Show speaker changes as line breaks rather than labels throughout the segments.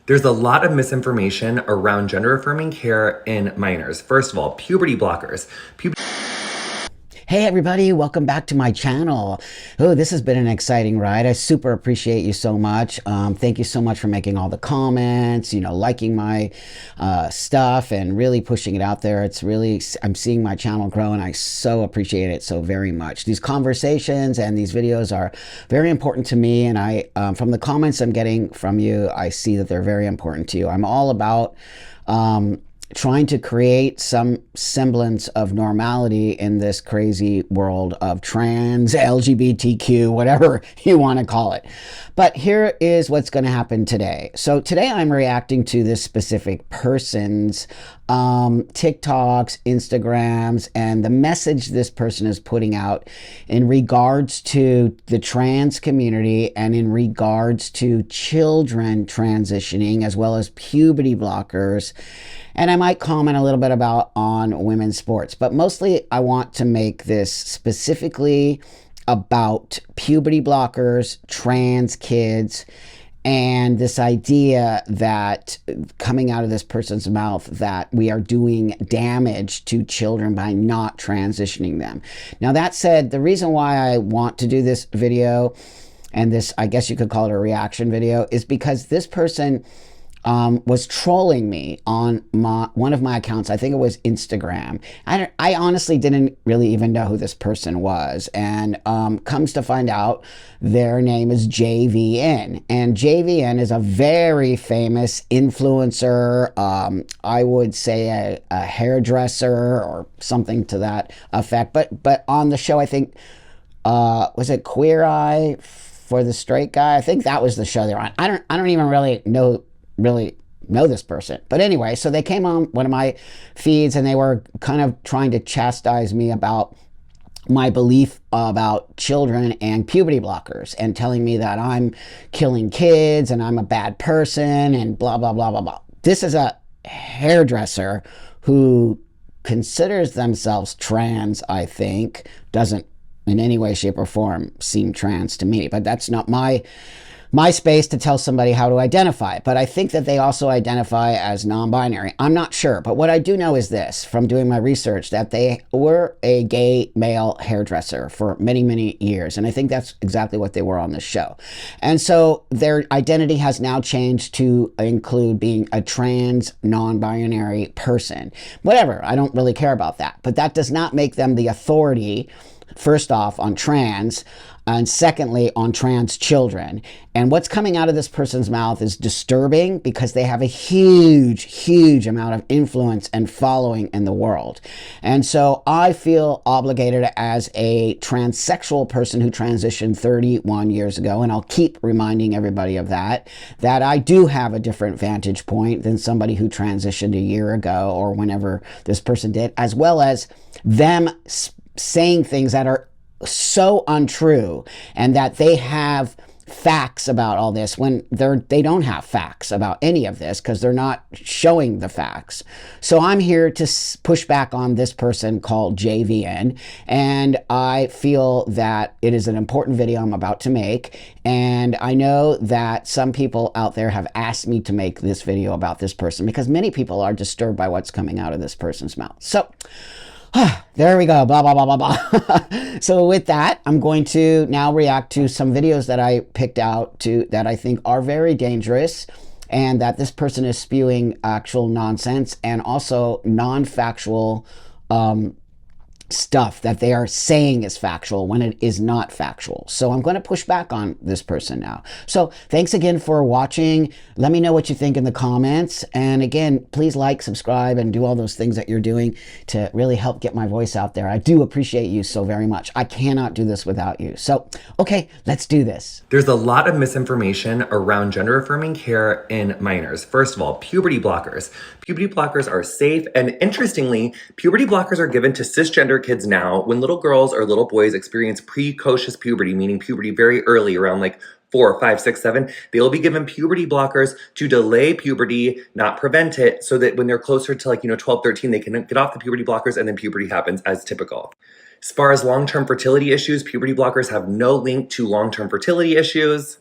There's a lot of misinformation around gender affirming care in minors. First of all, puberty blockers.
Hey everybody, welcome back to my channel. Oh, this has been an exciting ride. I super appreciate you so much. Thank you so much for making all the comments, liking my stuff and really pushing it out there. I'm seeing my channel grow and I so appreciate it so very much. These conversations and these videos are very important to me, and from the comments I'm getting from you, I see that they're very important to you. I'm all about trying to create some semblance of normality in this crazy world of trans, LGBTQ, whatever you want to call it. But here is what's going to happen today. So today I'm reacting to this specific person's TikToks, Instagrams, and the message this person is putting out in regards to the trans community and in regards to children transitioning, as well as puberty blockers. And I might comment a little bit on women's sports, but mostly I want to make this specifically about puberty blockers, trans kids, and this idea that coming out of this person's mouth that we are doing damage to children by not transitioning them. Now, that said, the reason why I want to do this video, and this, I guess you could call it a reaction video, is because this person was trolling me on one of my accounts. I think it was Instagram. I honestly didn't really even know who this person was, and comes to find out their name is JVN, and JVN is a very famous influencer. I would say a hairdresser or something to that effect. But on the show, I think was it Queer Eye for the Straight Guy? I think that was the show they're on. I don't even really know this person, but anyway, so they came on one of my feeds and they were kind of trying to chastise me about my belief about children and puberty blockers, and telling me that I'm killing kids and I'm a bad person and blah blah blah blah blah. This is a hairdresser who considers themselves trans. I think doesn't in any way, shape, or form seem trans to me, but that's not my space to tell somebody how to identify. But I think that they also identify as non-binary. I'm not sure, but what I do know is this, from doing my research, that they were a gay male hairdresser for many, many years. And I think that's exactly what they were on this show. And so their identity has now changed to include being a trans, non-binary person. Whatever, I don't really care about that. But that does not make them the authority, first off, on trans, and secondly, on trans children. And what's coming out of this person's mouth is disturbing, because they have a huge, huge amount of influence and following in the world. And so I feel obligated as a transsexual person who transitioned 31 years ago, and I'll keep reminding everybody of that I do have a different vantage point than somebody who transitioned a year ago or whenever this person did, as well as them saying things that are so untrue, and that they have facts about all this when they don't have facts about any of this, because they're not showing the facts. So I'm here to push back on this person called JVN, and I feel that it is an important video I'm about to make, and I know that some people out there have asked me to make this video about this person because many people are disturbed by what's coming out of this person's mouth. So there we go, blah, blah, blah, blah, blah. So with that, I'm going to now react to some videos that I picked out that I think are very dangerous, and that this person is spewing actual nonsense and also non-factual stuff that they are saying is factual when it is not factual. So I'm going to push back on this person now. So thanks again for watching. Let me know what you think in the comments. And again, please like, subscribe, and do all those things that you're doing to really help get my voice out there. I do appreciate you so very much. I cannot do this without you. So, okay, let's do this.
There's a lot of misinformation around gender affirming care in minors. First of all, puberty blockers. Puberty blockers are safe, and interestingly, puberty blockers are given to cisgender kids now when little girls or little boys experience precocious puberty, meaning puberty very early, around like 4, 5, 6, 7. They will be given puberty blockers to delay puberty, not prevent it, so that when they're closer to 12, 13, they can get off the puberty blockers and then puberty happens as typical. As far as long-term fertility issues, puberty blockers have no link to long-term fertility issues.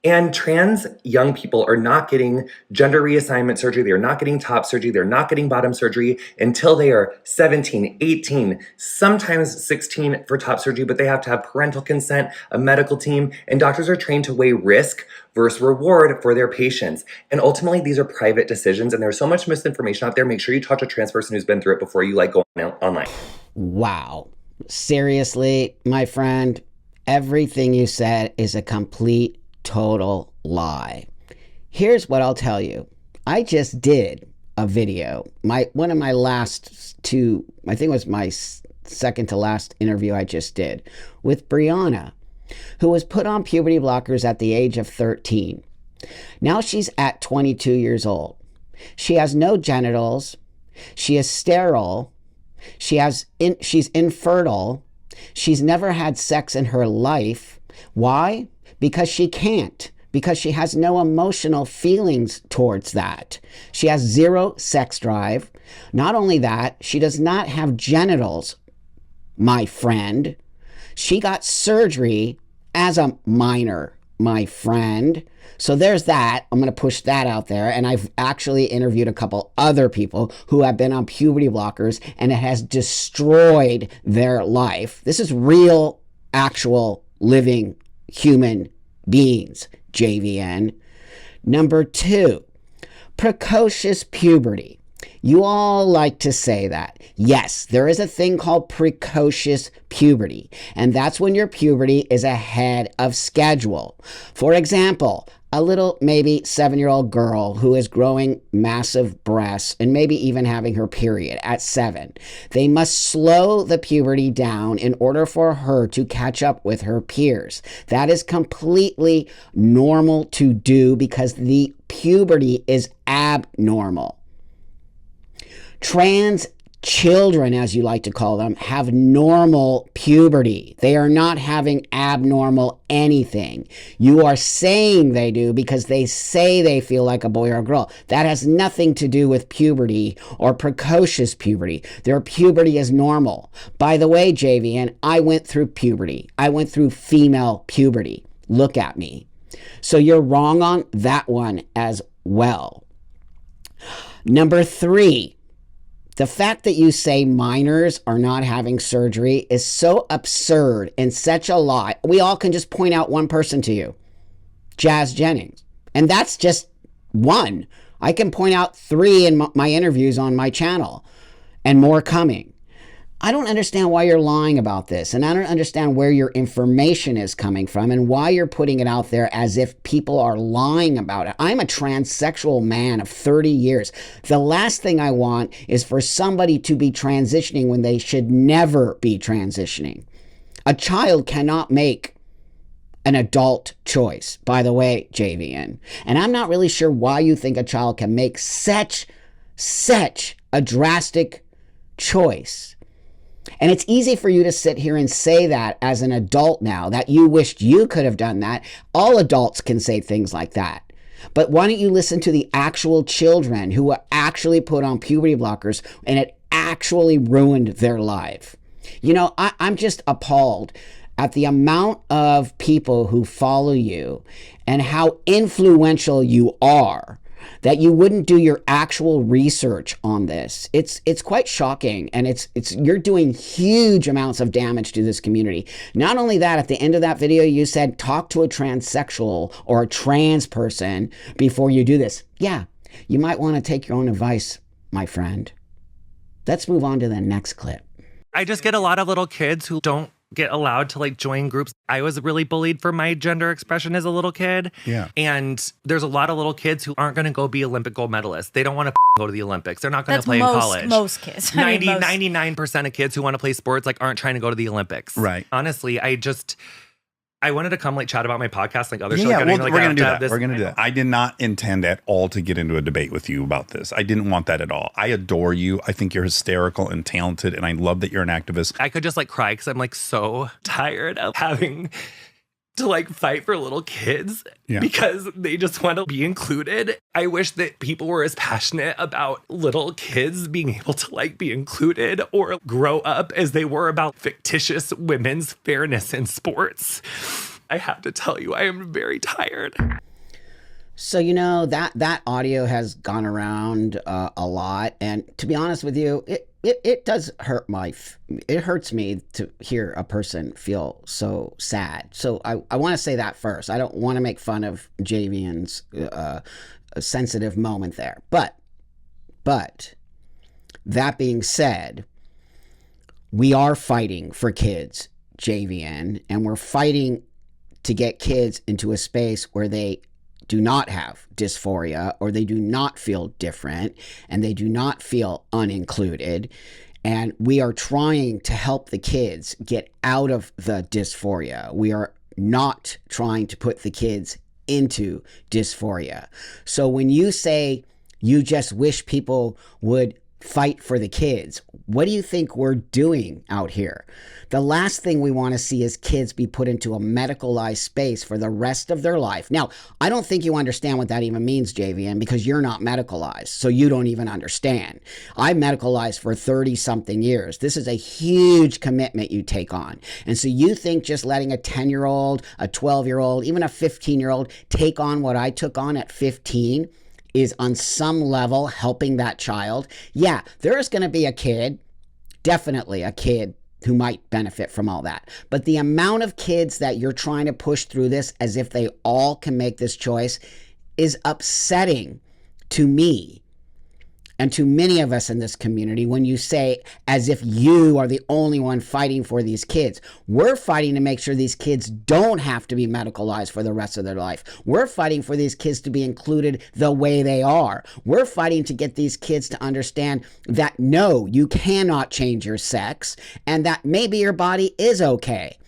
And trans young people are not getting gender reassignment surgery. They're not getting top surgery. They're not getting bottom surgery until they are 17, 18, sometimes 16 for top surgery, but they have to have parental consent, a medical team, and doctors are trained to weigh risk versus reward for their patients. And ultimately, these are private decisions, and there's so much misinformation out there. Make sure you talk to a trans person who's been through it before you go online.
Wow. Seriously, my friend, everything you said is a complete total lie. Here's what I'll tell you. I just did a video. One of my last two, I think it was my second to last interview I just did with Brianna, who was put on puberty blockers at the age of 13. Now she's at 22 years old. She has no genitals. She is sterile. She's infertile. She's never had sex in her life. Why? Because she can't, because she has no emotional feelings towards that. She has zero sex drive. Not only that, she does not have genitals, my friend. She got surgery as a minor, my friend. So there's that. I'm going to push that out there. And I've actually interviewed a couple other people who have been on puberty blockers, and it has destroyed their life. This is real, actual, living human beings, JVN. Number 2, precocious puberty. You all like to say that. Yes, there is a thing called precocious puberty, and that's when your puberty is ahead of schedule. For example, a little maybe 7-year-old girl who is growing massive breasts and maybe even having her period at 7. They must slow the puberty down in order for her to catch up with her peers. That is completely normal to do because the puberty is abnormal. Trans children, as you like to call them, have normal puberty. They are not having abnormal anything. You are saying they do because they say they feel like a boy or a girl. That has nothing to do with puberty or precocious puberty. Their puberty is normal. By the way, JVN, I went through puberty. I went through female puberty. Look at me. So you're wrong on that one as well. Number 3. The fact that you say minors are not having surgery is so absurd and such a lie. We all can just point out one person to you, Jazz Jennings. And that's just one. I can point out 3 in my interviews on my channel and more coming. I don't understand why you're lying about this, and I don't understand where your information is coming from and why you're putting it out there as if people are lying about it. I'm a transsexual man of 30 years. The last thing I want is for somebody to be transitioning when they should never be transitioning. A child cannot make an adult choice, by the way, JVN. And I'm not really sure why you think a child can make such a drastic choice. And it's easy for you to sit here and say that as an adult now, that you wished you could have done that. All adults can say things like that. But why don't you listen to the actual children who were actually put on puberty blockers and it actually ruined their life? You know, I'm just appalled at the amount of people who follow you and how influential you are, that you wouldn't do your actual research on this. It's quite shocking, and you're doing huge amounts of damage to this community. Not only that, at the end of that video, you said talk to a transsexual or a trans person before you do this. Yeah, you might want to take your own advice, my friend. Let's move on to the next clip.
I just get a lot of little kids who don't get allowed to like join groups. I was really bullied for my gender expression as a little kid.
Yeah.
And there's a lot of little kids who aren't going to go be Olympic gold medalists. They don't want to go to the Olympics. They're not going to play in college.
Most kids.
99% of kids who want to play sports like aren't trying to go to the Olympics.
Right.
Honestly, I wanted to come like chat about my podcast like other shows.
Yeah,
Like,
well,
like,
we're going to do
have
that. We're going to do that. I did not intend at all to get into a debate with you about this. I didn't want that at all. I adore you. I think you're hysterical and talented, and I love that you're an activist.
I could just like cry because I'm like so tired of having to like fight for little kids because they just want to be included. I wish that people were as passionate about little kids being able to like be included or grow up as they were about fictitious women's fairness in sports. I have to tell you, I am very tired.
So, you know, that audio has gone around a lot. And to be honest with you, it does hurt it hurts me to hear a person feel so sad. So I want to say that first. I don't want to make fun of Javian's sensitive moment there. But that being said, we are fighting for kids, Javian, and we're fighting to get kids into a space where they do not have dysphoria, or they do not feel different, and they do not feel unincluded. And we are trying to help the kids get out of the dysphoria. We are not trying to put the kids into dysphoria. So when you say you just wish people would fight for the kids, what do you think we're doing out here? The last thing we want to see is kids be put into a medicalized space for the rest of their life. Now, I don't think you understand what that even means, Javian, because you're not medicalized, so you don't even understand. I medicalized for 30-something years. This is a huge commitment you take on. And so you think just letting a 10-year-old, a 12-year-old, even a 15-year-old take on what I took on at 15 is on some level helping that child? Yeah, there is going to be a kid, definitely a kid, who might benefit from all that. But the amount of kids that you're trying to push through this as if they all can make this choice is upsetting to me and to many of us in this community when you say as if you are the only one fighting for these kids. We're fighting to make sure these kids don't have to be medicalized for the rest of their life. We're fighting for these kids to be included the way they are. We're fighting to get these kids to understand that no, you cannot change your sex, and that maybe your body is okay.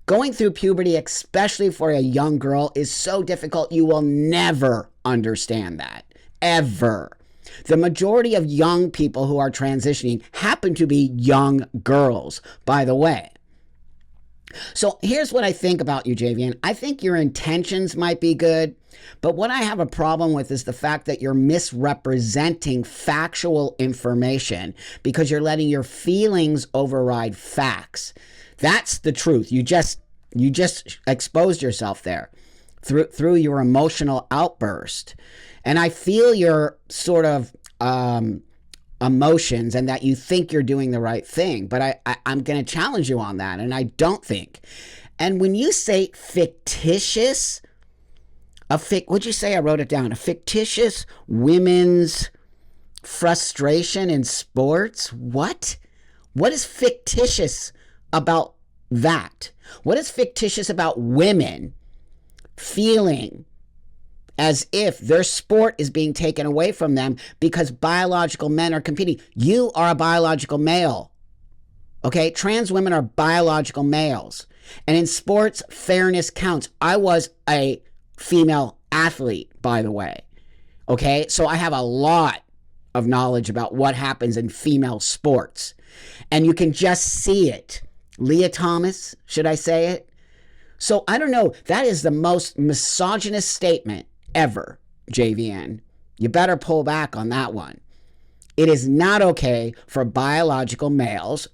Going through puberty, especially for a young girl, is so difficult. You will never understand that, ever. The majority of young people who are transitioning happen to be young girls, by the way. So here's what I think about you, Javian. I think your intentions might be good, but what I have a problem with is the fact that you're misrepresenting factual information because you're letting your feelings override facts. That's the truth. You just exposed yourself there through your emotional outburst. And I feel your sort of emotions and that you think you're doing the right thing. But I'm going to challenge you on that, and I don't think. And when you say fictitious, what'd you say? I wrote it down. A fictitious women's frustration in sports? What? What is fictitious about that? What is fictitious about women feeling as if their sport is being taken away from them because biological men are competing? You are a biological male. Okay? Trans women are biological males. And in sports, fairness counts. I was a female athlete, by the way. Okay? So I have a lot of knowledge about what happens in female sports. And you can just see it. Leah Thomas, should I say it? So I don't know. That is the most misogynist statement ever, JVN. You better pull back on that one. It is not okay for biological males,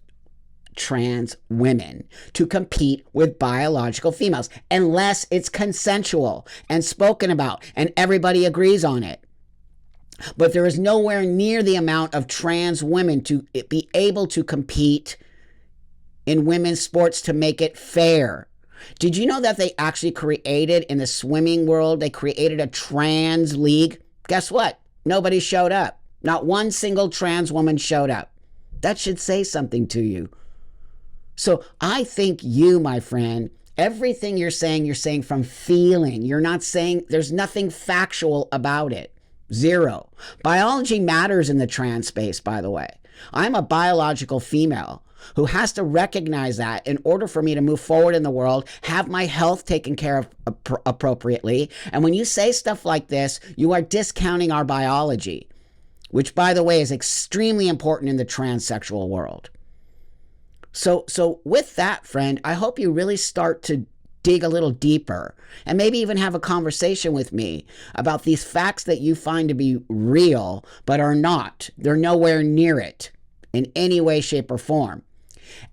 trans women, to compete with biological females unless it's consensual and spoken about and everybody agrees on it. But there is nowhere near the amount of trans women to be able to compete in women's sports to make it fair. Did you know that they actually created, in the swimming world, they created a trans league? Guess what? Nobody showed up. Not one single trans woman showed up. That should say something to you. So I think you, my friend, everything you're saying from feeling. You're not saying, there's nothing factual about it. Zero. Biology matters in the trans space, by the way. I'm a biological female who has to recognize that in order for me to move forward in the world, have my health taken care of appropriately. And when you say stuff like this, you are discounting our biology, which, by the way, is extremely important in the transsexual world. So with that, friend, I hope you really start to dig a little deeper and maybe even have a conversation with me about these facts that you find to be real, but are not. They're nowhere near it in any way, shape, or form.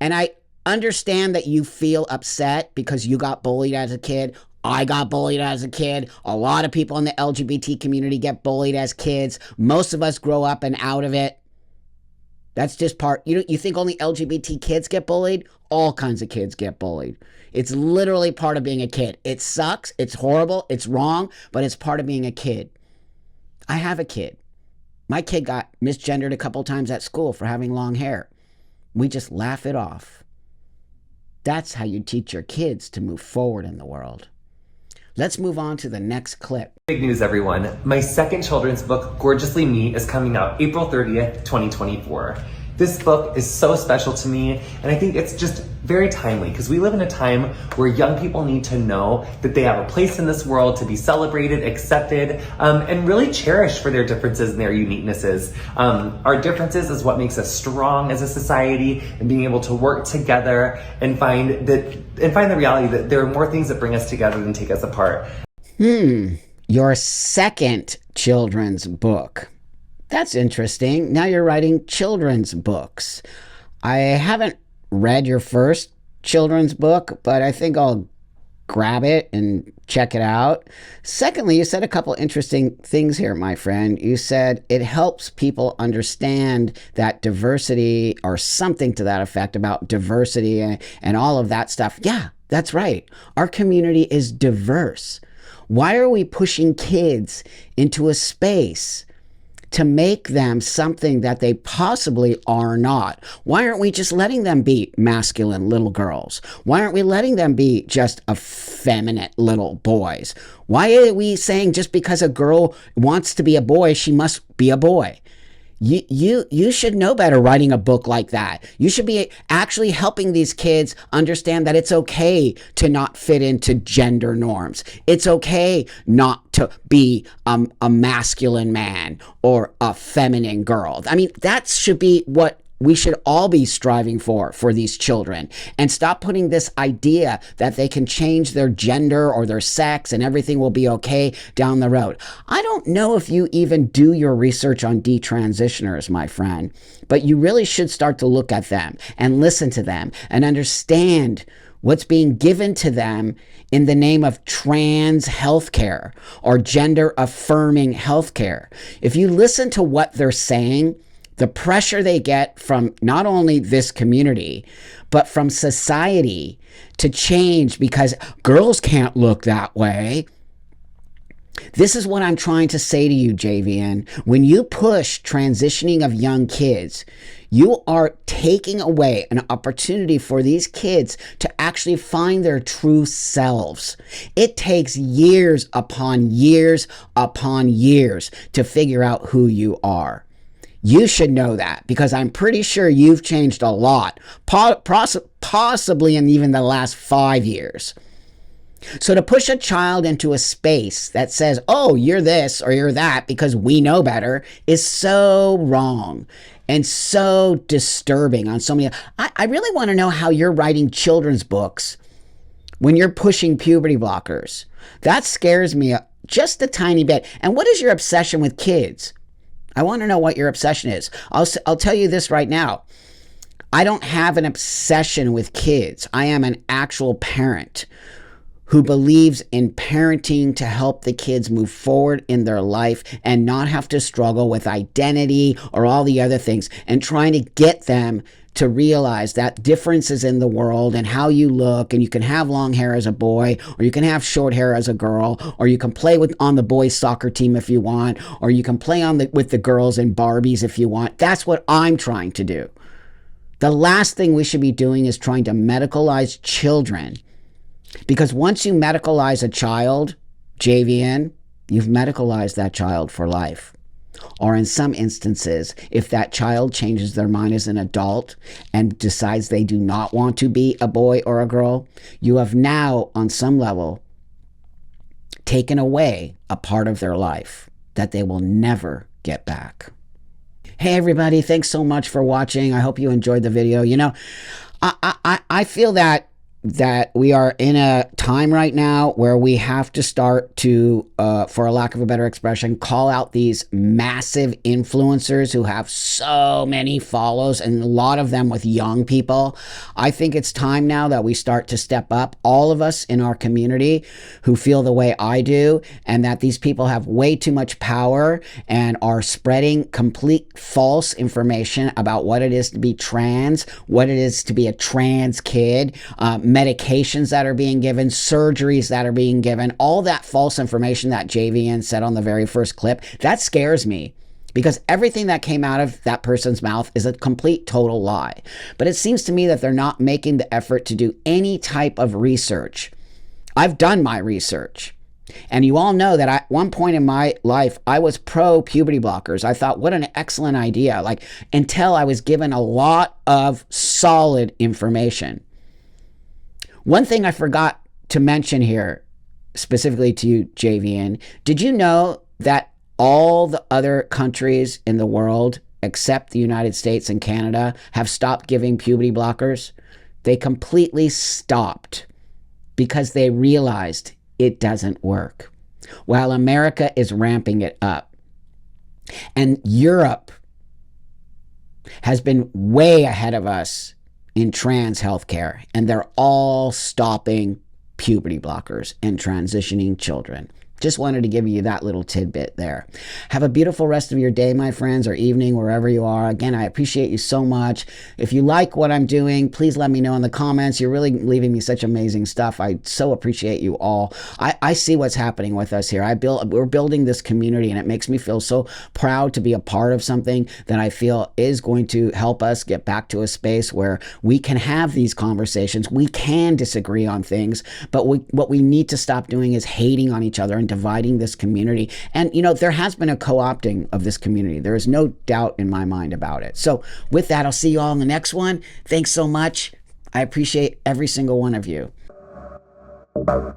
And I understand that you feel upset because you got bullied as a kid. I got bullied as a kid. A lot of people in the LGBT community get bullied as kids. Most of us grow up and out of it. That's just part. You think only LGBT kids get bullied? All kinds of kids get bullied. It's literally part of being a kid. It sucks. It's horrible. It's wrong, but it's part of being a kid. I have a kid. My kid got misgendered a couple times at school for having long hair. We just laugh it off. That's how you teach your kids to move forward in the world. Let's move on to the next clip.
Big news, everyone. My second children's book, Gorgeously Me, is coming out April 30th, 2024. This book is so special to me, and I think it's just very timely because we live in a time where young people need to know that they have a place in this world to be celebrated, accepted, and really cherished for their differences and their uniquenesses. Our differences is what makes us strong as a society, and being able to work together and find the reality that there are more things that bring us together than take us apart.
Your second children's book. That's interesting. Now you're writing children's books. I haven't read your first children's book, but I think I'll grab it and check it out. Secondly, you said a couple interesting things here, my friend. You said it helps people understand that diversity, or something to that effect, about diversity and all of that stuff. Yeah, that's right. Our community is diverse. Why are we pushing kids into a space to make them something that they possibly are not? Why aren't we just letting them be masculine little girls? Why aren't we letting them be just effeminate little boys? Why are we saying just because a girl wants to be a boy, she must be a boy? You should know better writing a book like that. You should be actually helping these kids understand that it's okay to not fit into gender norms. It's okay not to be a masculine man or a feminine girl. I mean, that should be what we should all be striving for these children, and stop putting this idea that they can change their gender or their sex and everything will be okay down the road. I don't know if you even do your research on detransitioners, my friend, but you really should start to look at them and listen to them and understand what's being given to them in the name of trans healthcare or gender affirming healthcare. If you listen to what they're saying, the pressure they get from not only this community, but from society to change because girls can't look that way. This is what I'm trying to say to you, JVN. When you push transitioning of young kids, you are taking away an opportunity for these kids to actually find their true selves. It takes years upon years upon years to figure out who you are. You should know that because I'm pretty sure you've changed a lot, possibly in even the last 5 years. So to push a child into a space that says, oh, you're this or you're that because we know better is so wrong and so disturbing on so many. I really want to know how you're writing children's books when you're pushing puberty blockers. That scares me just a tiny bit. And what is your obsession with kids? I want to know what your obsession is. I'll tell you this right now. I don't have an obsession with kids. I am an actual parent who believes in parenting to help the kids move forward in their life and not have to struggle with identity or all the other things, and trying to get them to realize that differences in the world and how you look, and you can have long hair as a boy, or you can have short hair as a girl, or you can play on the boys' soccer team if you want, or you can play with the girls in Barbies if you want. That's what I'm trying to do. The last thing we should be doing is trying to medicalize children. Because once you medicalize a child, JVN, you've medicalized that child for life. Or in some instances, if that child changes their mind as an adult and decides they do not want to be a boy or a girl, you have now, on some level, taken away a part of their life that they will never get back. Hey everybody, thanks so much for watching. I hope you enjoyed the video. You know, I feel that that we are in a time right now where we have to start to, for a lack of a better expression, call out these massive influencers who have so many follows, and a lot of them with young people. I think it's time now that we start to step up, all of us in our community who feel the way I do, and that these people have way too much power and are spreading complete false information about what it is to be trans, what it is to be a trans kid, medications that are being given, surgeries that are being given, all that false information that JVN said on the very first clip. That scares me, because everything that came out of that person's mouth is a complete total lie. But it seems to me that they're not making the effort to do any type of research. I've done my research. And you all know that at one point in my life, I was pro puberty blockers. I thought, what an excellent idea. Like, until I was given a lot of solid information. One thing I forgot to mention here, specifically to you, JVN, did you know that all the other countries in the world, except the United States and Canada, have stopped giving puberty blockers? They completely stopped because they realized it doesn't work, while America is ramping it up. And Europe has been way ahead of us in trans healthcare, and they're all stopping puberty blockers and transitioning children. Just wanted to give you that little tidbit there. Have a beautiful rest of your day, my friends, or evening, wherever you are. Again, I appreciate you so much. If you like what I'm doing, please let me know in the comments. You're really leaving me such amazing stuff. I so appreciate you all. I see what's happening with us here. We're building this community, and it makes me feel so proud to be a part of something that I feel is going to help us get back to a space where we can have these conversations. We can disagree on things, but what we need to stop doing is hating on each other and dividing this community. And you know, there has been a co-opting of this community. There is no doubt in my mind about it. So with that, I'll see you all in the next one. Thanks so much. I appreciate every single one of you. Bye.